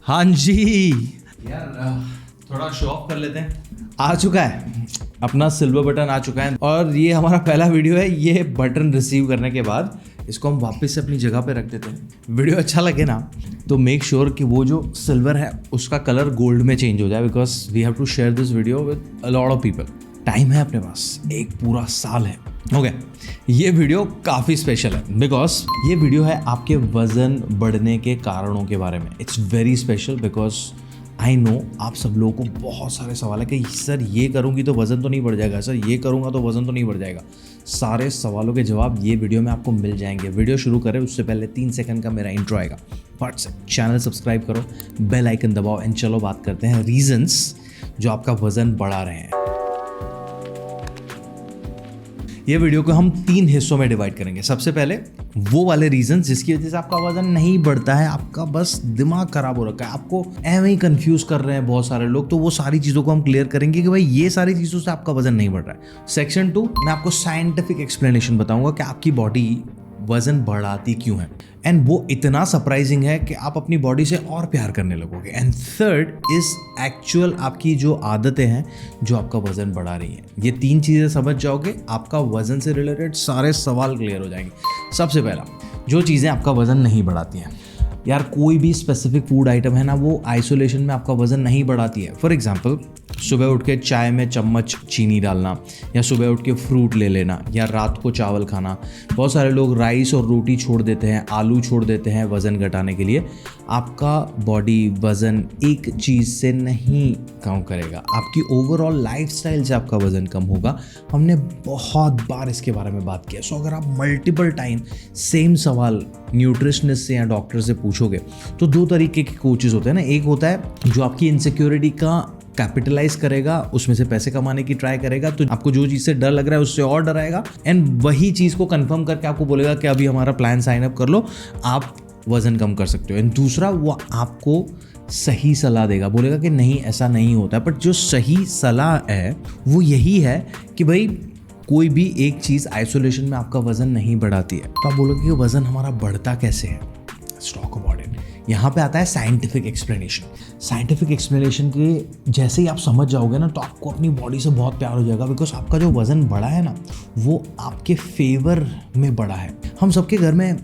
हाँ जी यार, थोड़ा शो ऑफ कर लेते हैं। आ चुका है अपना सिल्वर बटन, आ चुका है और ये हमारा पहला वीडियो है। ये बटन रिसीव करने के बाद इसको हम वापस से अपनी जगह पे रख देते हैं। वीडियो अच्छा लगे ना तो मेक श्योर कि वो जो सिल्वर है उसका कलर गोल्ड में चेंज हो जाए, because we have to share this video with a lot of people. Time है अपने पास, एक पूरा साल है। ओके, ये वीडियो काफ़ी स्पेशल है बिकॉज ये वीडियो है आपके वज़न बढ़ने के कारणों के बारे में। It's very special because I know आप सब लोगों को बहुत सारे सवाल है कि सर ये करूँगी तो वज़न तो नहीं बढ़ जाएगा, सर ये करूँगा तो वज़न तो नहीं बढ़ जाएगा। सारे सवालों के जवाब ये वीडियो में आपको मिल जाएंगे। वीडियो शुरू करें उससे पहले 3 सेकंड का मेरा इंट्रो आएगा। फट से चैनल सब्सक्राइब करो, बेल आइकन दबाओ एंड चलो बात करते हैं रीजंस जो आपका वज़न बढ़ा रहे हैं। ये वीडियो को हम 3 हिस्सों में डिवाइड करेंगे। सबसे पहले वो वाले रीजंस जिसकी वजह से आपका वजन नहीं बढ़ता है, आपका बस दिमाग खराब हो रखा है, आपको ऐਵੇਂ ही कंफ्यूज कर रहे हैं बहुत सारे लोग, तो वो सारी चीज़ों को हम क्लियर करेंगे कि भाई ये सारी चीज़ों से आपका वजन नहीं बढ़ रहा है। सेक्शन 2 मैं आपको साइंटिफिक एक्सप्लेनेशन बताऊंगा कि आपकी बॉडी वजन बढ़ाती क्यों है, एंड वो इतना सरप्राइजिंग है कि आप अपनी बॉडी से और प्यार करने लगोगे। एंड थर्ड इज एक्चुअल आपकी जो आदतें हैं जो आपका वजन बढ़ा रही हैं। ये 3 चीज़ें समझ जाओगे, आपका वजन से रिलेटेड सारे सवाल क्लियर हो जाएंगे। सबसे पहला, जो चीज़ें आपका वजन नहीं बढ़ाती हैं, यार कोई भी स्पेसिफिक फूड आइटम है ना, वो आइसोलेशन में आपका वजन नहीं बढ़ाती है। फॉर एग्जांपल, सुबह उठ के चाय में चम्मच चीनी डालना, या सुबह उठ के फ्रूट ले लेना, या रात को चावल खाना। बहुत सारे लोग राइस और रोटी छोड़ देते हैं, आलू छोड़ देते हैं वज़न घटाने के लिए। आपका बॉडी वज़न एक चीज़ से नहीं कम करेगा, आपकी ओवरऑल लाइफस्टाइल से आपका वज़न कम होगा। हमने बहुत बार इसके बारे में बात किया। सो अगर आप मल्टीपल टाइम सेम सवाल न्यूट्रिशनिस्ट से या डॉक्टर से पूछोगे तो 2 तरीके के कोचेस होते हैं ना। एक होता है जो आपकी इनसिक्योरिटी का कैपिटलाइज करेगा, उसमें से पैसे कमाने की ट्राई करेगा, तो आपको जो चीज़ से डर लग रहा है उससे और डराएगा, एंड वही चीज़ को कंफर्म करके आपको बोलेगा कि अभी हमारा प्लान साइन अप कर लो, आप वज़न कम कर सकते हो। एंड दूसरा, वो आपको सही सलाह देगा, बोलेगा कि नहीं ऐसा नहीं होता है। बट जो सही सलाह है वो यही है कि भाई कोई भी एक चीज़ आइसोलेशन में आपका वज़न नहीं बढ़ाती है। तो आप बोलोगे कि वज़न हमारा बढ़ता कैसे है। Let's talk about it. यहाँ पे आता है साइंटिफिक एक्सप्लेनेशन। साइंटिफिक एक्सप्लेनेशन के जैसे ही आप समझ जाओगे ना तो आपको अपनी बॉडी से बहुत प्यार हो जाएगा, बिकॉज आपका जो वज़न बढ़ा है ना वो आपके फेवर में बढ़ा है। हम सबके घर में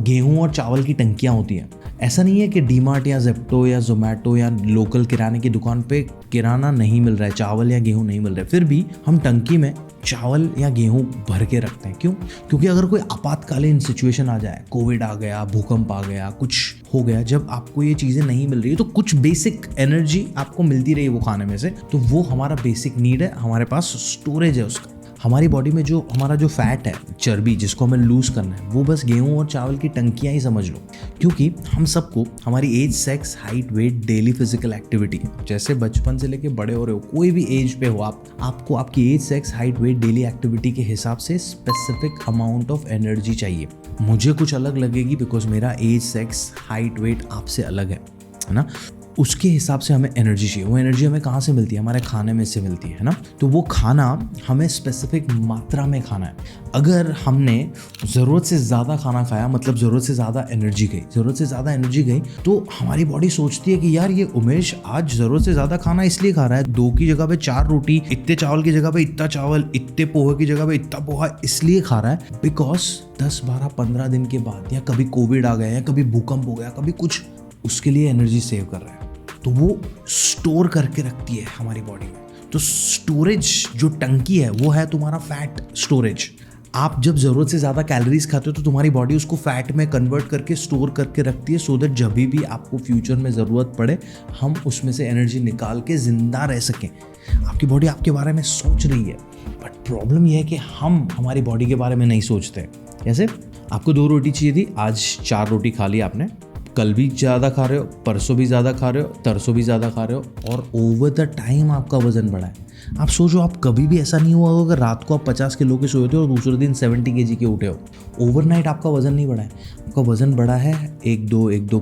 गेहूँ और चावल की टंकियाँ होती हैं। ऐसा नहीं है कि डीमार्ट या जेप्टो या जोमेटो या लोकल किराने की दुकान पे किराना नहीं मिल रहा है, चावल या गेहूँ नहीं मिल रहा है, फिर भी हम टंकी में चावल या गेहूँ भर के रखते हैं। क्यों? क्योंकि अगर कोई आपातकालीन सिचुएशन आ जाए, कोविड आ गया, भूकंप आ गया, कुछ हो गया, जब आपको ये चीज़ें नहीं मिल रही है तो कुछ बेसिक एनर्जी आपको मिलती रही वो खाने में से, तो वो हमारा बेसिक नीड है, हमारे पास स्टोरेज है उसका। हमारी बॉडी में जो हमारा जो फैट है, चर्बी जिसको हमें लूज़ करना है, वो बस गेहूं और चावल की टंकियां ही समझ लो। क्योंकि हम सबको हमारी age, sex, height, weight, daily physical activity, जैसे बचपन से लेके बड़े हो रहे हो, कोई भी एज पे हो आपको आपकी age, sex, height, weight, daily activity के हिसाब से स्पेसिफिक अमाउंट ऑफ एनर्जी चाहिए। मुझे कुछ अलग लगेगी बिकॉज मेरा एज, सेक्स, हाइट, वेट आपसे अलग है ना। उसके हिसाब से हमें एनर्जी चाहिए। वो एनर्जी हमें कहाँ से मिलती है? हमारे खाने में से मिलती है ना। तो वो खाना हमें स्पेसिफिक मात्रा में खाना है। अगर हमने ज़रूरत से ज़्यादा खाना खाया, मतलब ज़रूरत से ज़्यादा एनर्जी गई, तो हमारी बॉडी सोचती है कि यार ये उमेश आज ज़रूरत से ज़्यादा खाना इसलिए खा रहा है, 2 की जगह पे 4 रोटी, इतने चावल की जगह पे इतना चावल, इतने पोहे की जगह पे इतना पोहा इसलिए खा रहा है बिकॉज 10, 12, 15 दिन के बाद, या कभी कोविड आ गया, या कभी भूकंप हो गया, कभी कुछ, उसके लिए एनर्जी सेव कर रहा है। तो वो स्टोर करके रखती है हमारी बॉडी में। तो स्टोरेज जो टंकी है वो है तुम्हारा फैट स्टोरेज। आप जब ज़रूरत से ज़्यादा कैलोरीज खाते हो तो तुम्हारी बॉडी उसको फैट में कन्वर्ट करके स्टोर करके रखती है, सो दैट जब भी आपको फ्यूचर में ज़रूरत पड़े हम उसमें से एनर्जी निकाल के ज़िंदा रह सकें। आपकी बॉडी आपके बारे में सोच रही है, बट प्रॉब्लम यह है कि हम हमारी बॉडी के बारे में नहीं सोचते। जैसे आपको 2 रोटी चाहिए थी, आज 4 रोटी खा ली आपने, कल भी ज़्यादा खा रहे हो, परसों भी ज़्यादा खा रहे हो, तरसों भी ज़्यादा खा रहे हो, और ओवर द टाइम आपका वज़न बढ़ा है। आप सोचो, आप कभी भी ऐसा नहीं हुआ होगा रात को आप 50 किलो के सोए थे और दूसरे दिन 70 kg के उठे हो। ओवरनाइट आपका वज़न नहीं बढ़ा है, आपका वज़न बढ़ा है 1-2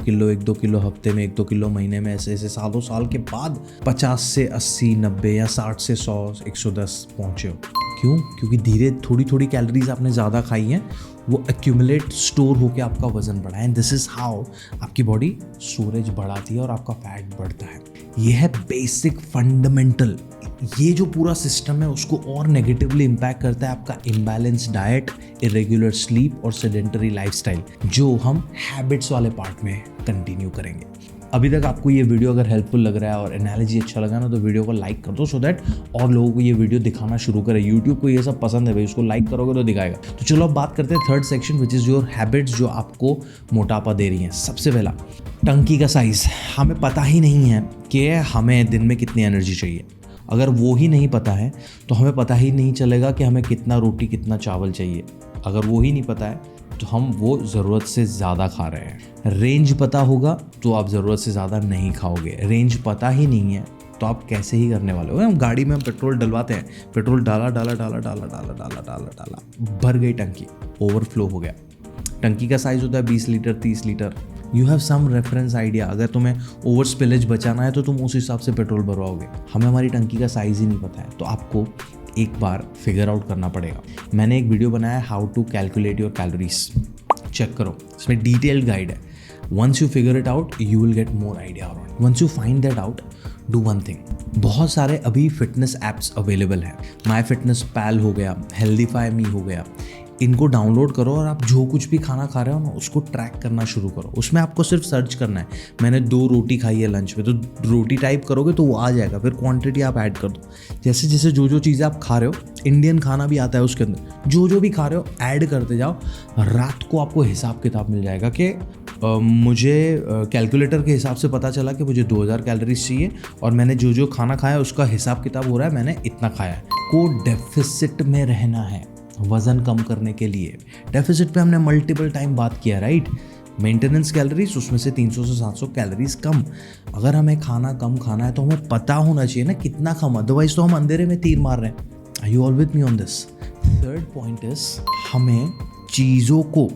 किलो हफ्ते में, 1-2 किलो महीने में, ऐसे ऐसे सालों साल के बाद 50 से 80, 90 या 60 से 100, 110 पहुँचे हो। क्यों? क्योंकि धीरे थोड़ी थोड़ी कैलोरीज आपने ज़्यादा खाई हैं, वो एक्यूमुलेट स्टोर होकर आपका वजन बढ़ा है। एंड दिस इज़ हाउ आपकी बॉडी स्टोरेज बढ़ाती है और आपका फैट बढ़ता है। ये है बेसिक फंडामेंटल। ये जो पूरा सिस्टम है उसको और नेगेटिवली इम्पैक्ट करता है आपका इम्बैलेंस डाइट, इरेगुलर स्लीप और सेडेंटरी लाइफस्टाइल, जो हम हैबिट्स वाले पार्ट में कंटिन्यू करेंगे। अभी तक आपको ये वीडियो अगर हेल्पफुल लग रहा है और एनालॉजी अच्छा लगा ना, तो वीडियो को लाइक कर दो, सो दैट और लोगों को ये वीडियो दिखाना शुरू करे। यूट्यूब को ये सब पसंद है भाई, उसको लाइक करोगे तो दिखाएगा। तो चलो अब बात करते हैं third section, which is your habits, जो आपको मोटापा दे रही हैं। सबसे पहला, टंकी का साइज़। हमें पता ही नहीं है कि हमें दिन में कितनी एनर्जी चाहिए। अगर वो ही नहीं पता है तो हमें पता ही नहीं चलेगा कि हमें कितना रोटी कितना चावल चाहिए। अगर वो ही नहीं पता है तो हम वो ज़रूरत से ज़्यादा खा रहे हैं। रेंज पता होगा तो आप ज़रूरत से ज़्यादा नहीं खाओगे। रेंज पता ही नहीं है तो आप कैसे ही करने वाले हो। हम गाड़ी में हम पेट्रोल डलवाते हैं, पेट्रोल डाला डाला डाला डाला डाला डाला डाला डाला, भर गई टंकी, ओवरफ्लो हो गया। टंकी का साइज़ होता है 20 litre 30 litre. You have some reference idea. अगर तुम्हें ओवर स्पिलेज बचाना है तो तुम उस हिसाब से पेट्रोल भरवाओगे। हमें हमारी टंकी का साइज़ ही नहीं पता है, तो आपको एक बार फिगर आउट करना पड़ेगा। मैंने एक वीडियो बनाया है, how to calculate your calories, check करो, इसमें डिटेल्ड गाइड है। Once you figure it out you will get more idea around. Once you find that out, do one thing. बहुत सारे अभी फिटनेस ऐप्स अवेलेबल हैं। My fitness पैल हो गया, healthify मी हो गया, इनको डाउनलोड करो और आप जो कुछ भी खाना खा रहे हो ना उसको ट्रैक करना शुरू करो। उसमें आपको सिर्फ सर्च करना है, मैंने 2 रोटी खाई है लंच में, तो रोटी टाइप करोगे तो वो आ जाएगा। फिर क्वांटिटी आप ऐड कर दो। जैसे जैसे जो चीज़ें आप खा रहे हो, इंडियन खाना भी आता है उसके अंदर, जो भी खा रहे हो ऐड करते जाओ। रात को आपको हिसाब किताब मिल जाएगा कि मुझे कैलकुलेटर के हिसाब से पता चला कि मुझे 2000 कैलोरीज चाहिए और मैंने जो खाना खाया उसका हिसाब किताब हो रहा है, मैंने इतना खाया है। को डेफिसिट में रहना है वज़न कम करने के लिए। डेफिसिट पे हमने मल्टीपल टाइम बात किया, राइट। मेंटेनेंस कैलोरीज, उसमें से 300 से 700 कैलोरीज कम। अगर हमें खाना कम खाना है तो हमें पता होना चाहिए ना कितना कम, अदरवाइज तो हम अंधेरे में तीर मार रहे हैं। Are you all with me on this? Third point is, हमें चीज़ों को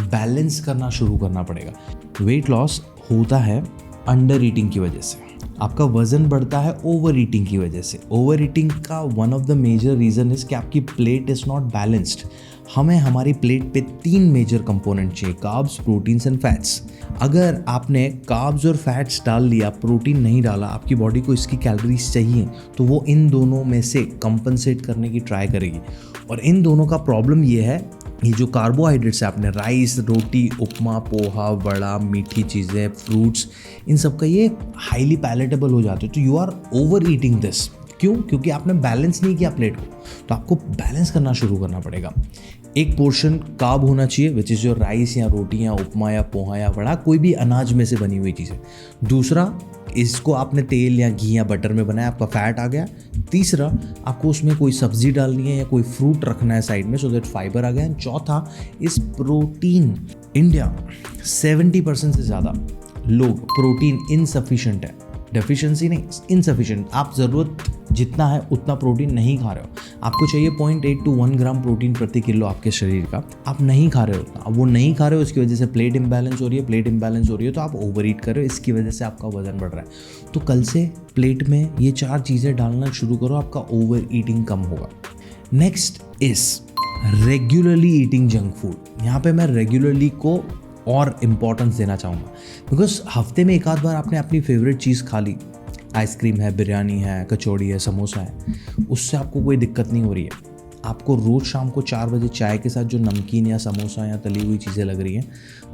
बैलेंस करना शुरू करना पड़ेगा। वेट लॉस होता है अंडर ईटिंग की वजह से, आपका वजन बढ़ता है ओवर ईटिंग की वजह से। ओवर ईटिंग का one of the major reason is कि आपकी प्लेट इज़ नॉट बैलेंस्ड। हमें हमारी प्लेट पे 3 मेजर कंपोनेंट चाहिए, कार्ब्स, प्रोटीन्स एंड फैट्स। अगर आपने कार्ब्स और फैट्स डाल लिया, प्रोटीन नहीं डाला, आपकी बॉडी को इसकी कैलोरीज चाहिए, तो वो इन दोनों में से कंपनसेट करने की ट्राई करेगी। और इन दोनों का प्रॉब्लम ये है, ये जो कार्बोहाइड्रेट्स है आपने, राइस, रोटी, उपमा, पोहा, वड़ा, मीठी चीज़ें, फ्रूट्स, इन सब का ये हाईली पैलेटेबल हो जाते हैं। तो you are over eating this. क्यों? क्योंकि आपने बैलेंस नहीं किया प्लेट को। तो आपको बैलेंस करना शुरू करना पड़ेगा। एक पोर्शन कार्ब होना चाहिए, विच इज़ योर राइस या रोटी या उपमा या पोहा या वड़ा, कोई भी अनाज में से बनी हुई चीज़ें। दूसरा, इसको आपने तेल या घी या बटर में बनाया, आपका फैट आ गया। तीसरा, आपको उसमें कोई सब्जी डालनी है या कोई फ्रूट रखना है साइड में, सो दैट फाइबर आ गया। एंड चौथा इस प्रोटीन। इंडिया 70% से ज़्यादा लोग प्रोटीन इनसफिशिएंट है, डेफिशिएंसी नहीं, इनसफिशिएंट। आप ज़रूरत जितना है उतना प्रोटीन नहीं खा रहे हो। आपको चाहिए 0.8 to 1 ग्राम प्रोटीन प्रति किलो आपके शरीर का, आप नहीं खा रहे हो उतना। अब वो नहीं खा रहे हो, इसकी वजह से प्लेट इम्बैलेंस हो रही है। प्लेट इम्बैलेंस हो रही है तो आप ओवर ईट कर रहे हो, इसकी वजह से आपका वजन बढ़ रहा है। तो कल से प्लेट में ये 4 चीज़ें डालना शुरू करो, आपका ओवर ईटिंग कम होगा। Next is regularly eating junk food. यहाँ पे मैं रेगुलरली को और इम्पॉर्टेंस देना चाहूँगा, बिकॉज हफ्ते में एक आध बार आपने अपनी फेवरेट चीज़ खा ली, आइसक्रीम है, बिरयानी है, कचौड़ी है, समोसा है, उससे आपको कोई दिक्कत नहीं हो रही है। आपको रोज़ शाम को 4 बजे चाय के साथ जो नमकीन या समोसा या तली हुई चीज़ें लग रही हैं,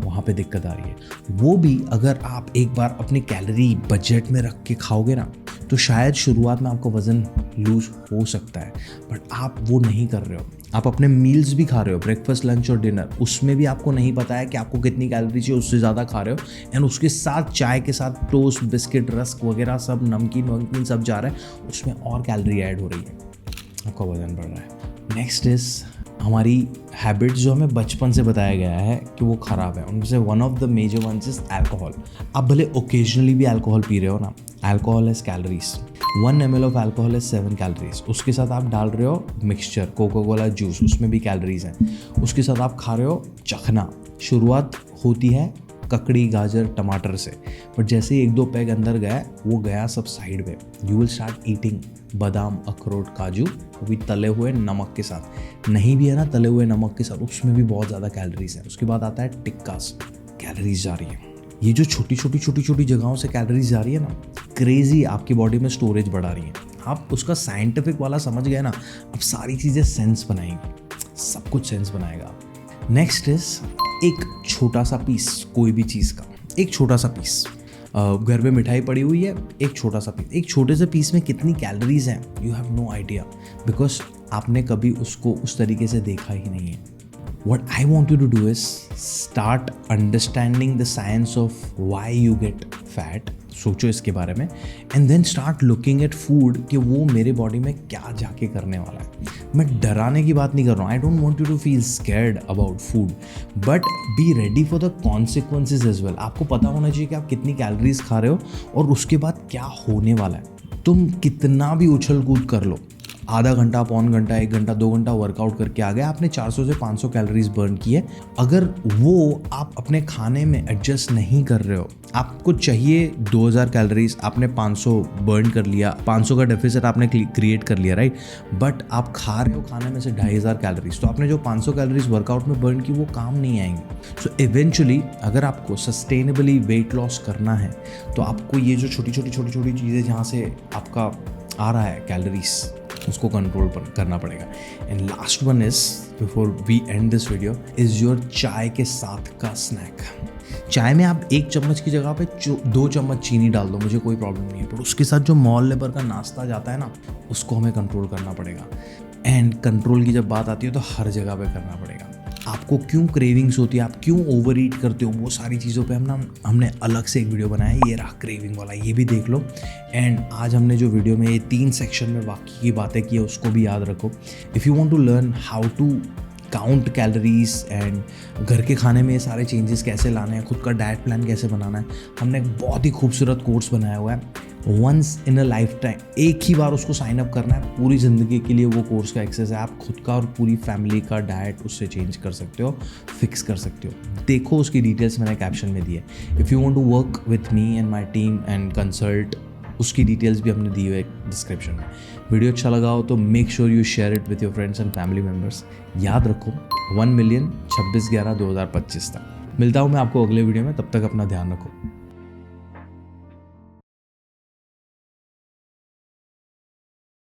वहाँ पे दिक्कत आ रही है। वो भी अगर आप एक बार अपनी कैलोरी बजट में रख के खाओगे ना, तो शायद शुरुआत में आपका वज़न लूज हो सकता है, बट आप वो नहीं कर रहे हो। आप अपने मील्स भी खा रहे हो, ब्रेकफास्ट, लंच और डिनर, उसमें भी आपको नहीं पता है कि आपको कितनी कैलोरी चाहिए, उससे ज़्यादा खा रहे हो। एंड उसके साथ चाय के साथ टोस्ट, बिस्किट, रस्क वगैरह सब नमकीन वमकीन सब जा रहा है, उसमें और कैलोरी ऐड हो रही है, आपका वज़न बढ़ रहा है। नेक्स्ट इज हमारी हैबिट्स जो हमें बचपन से बताया गया है कि वो ख़राब है, उनमें से one of the major ones is alcohol. आप भले ओकेजनली भी अल्कोहल पी रहे हो ना, alcohol is calories. 1 ml of alcohol is 7 calories. उसके साथ आप डाल रहे हो मिक्सचर, कोका कोला जूस, उसमें भी कैलोरीज हैं। उसके साथ आप खा रहे हो चखना। शुरुआत होती है ककड़ी, गाजर, टमाटर से, बट जैसे ही 1-2 पैग अंदर गया वो गया सब साइड में। यू विल स्टार्ट ईटिंग बादाम, अखरोट, काजू, वो भी तले हुए नमक के साथ। नहीं भी है ना तले हुए नमक के साथ, उसमें भी बहुत ज़्यादा कैलोरीज है। उसके बाद आता है टिक्कास, कैलोरीज जा रही है। ये जो छोटी छोटी जगहों से कैलोरीज जा रही है ना, क्रेजी आपकी बॉडी में स्टोरेज बढ़ा रही है। आप उसका साइंटिफिक वाला समझ गए ना, अब सारी चीज़ें सेंस बनाएंगी, सब कुछ सेंस बनाएगा। नेक्स्ट इज एक छोटा सा पीस, कोई भी चीज़ का एक छोटा सा पीस। घर पे मिठाई पड़ी हुई है, एक छोटा सा पीस, एक छोटे से पीस में कितनी कैलोरीज हैं you have no idea, because आपने कभी उसको उस तरीके से देखा ही नहीं है। What I want you to do is start understanding the science of why you get fat. सोचो इसके बारे में and then start looking at food कि वो मेरे बॉडी में क्या जाके करने वाला है। मैं डराने की बात नहीं कर रहा हूँ, I don't want you to feel scared about food, but be ready for the consequences as well. आपको पता होना चाहिए कि आप कितनी कैलोरीज खा रहे हो और उसके बाद क्या होने वाला है। तुम कितना भी उछल कूद कर लो, आधा घंटा, पौन घंटा, 1 घंटा, 2 घंटा वर्कआउट करके आ गए, आपने 400 से 500 कैलोरीज बर्न की है। अगर वो आप अपने खाने में एडजस्ट नहीं कर रहे हो, आपको चाहिए 2000 कैलोरीज, आपने 500 बर्न कर लिया, 500 का डेफिसिट आपने क्रिएट कर लिया, राइट, बट आप खा रहे हो खाने में से 2500 कैलोरीज, तो आपने जो 500 कैलोरीज वर्कआउट में बर्न की वो काम नहीं आएंगी। सो इवेंचुअली अगर आपको सस्टेनेबली वेट लॉस करना है तो आपको ये जो छोटी छोटी चीज़ें जहाँ से आपका आ रहा है कैलोरीज, उसको कंट्रोल करना पड़ेगा। And last one is, before we end this video, is your चाय के साथ का स्नैक। चाय में आप 1 चम्मच की जगह पे 2 चम्मच चीनी डाल दो, मुझे कोई प्रॉब्लम नहीं है, पर उसके साथ जो मॉल लेबर का नाश्ता जाता है ना, उसको हमें कंट्रोल करना पड़ेगा। एंड कंट्रोल की जब बात आती है तो हर जगह पे करना पड़ेगा। आपको क्यों क्रेविंग्स होती है, आप क्यों ओवर ईट करते हो, वो सारी चीज़ों पे हमने अलग से एक वीडियो बनाया है, ये रहा क्रेविंग वाला, ये भी देख लो। एंड आज हमने जो वीडियो में ये 3 सेक्शन में बाकी की बातें की है उसको भी याद रखो। If you want to learn how to count calories and घर के खाने में ये सारे चेंजेस कैसे लाने हैं, खुद का डाइट प्लान कैसे बनाना है, हमने एक बहुत ही खूबसूरत कोर्स बनाया हुआ है। Once in a lifetime, एक ही बार उसको साइन अप करना है, पूरी ज़िंदगी के लिए वो कोर्स का एक्सेस है। आप खुद का और पूरी फैमिली का डाइट उससे चेंज कर सकते हो, फिक्स कर सकते हो। देखो उसकी डिटेल्स मैंने कैप्शन में दी है। If you want to work with me and my team and consult, उसकी डिटेल्स भी हमने दी हुई है डिस्क्रिप्शन में। वीडियो अच्छा लगा हो तो make sure you share it with your friends and family members. याद रखो 1 मिलियन 26/11/2025 तक। मिलता हूँ मैं आपको अगले वीडियो में, तब तक अपना ध्यान रखो।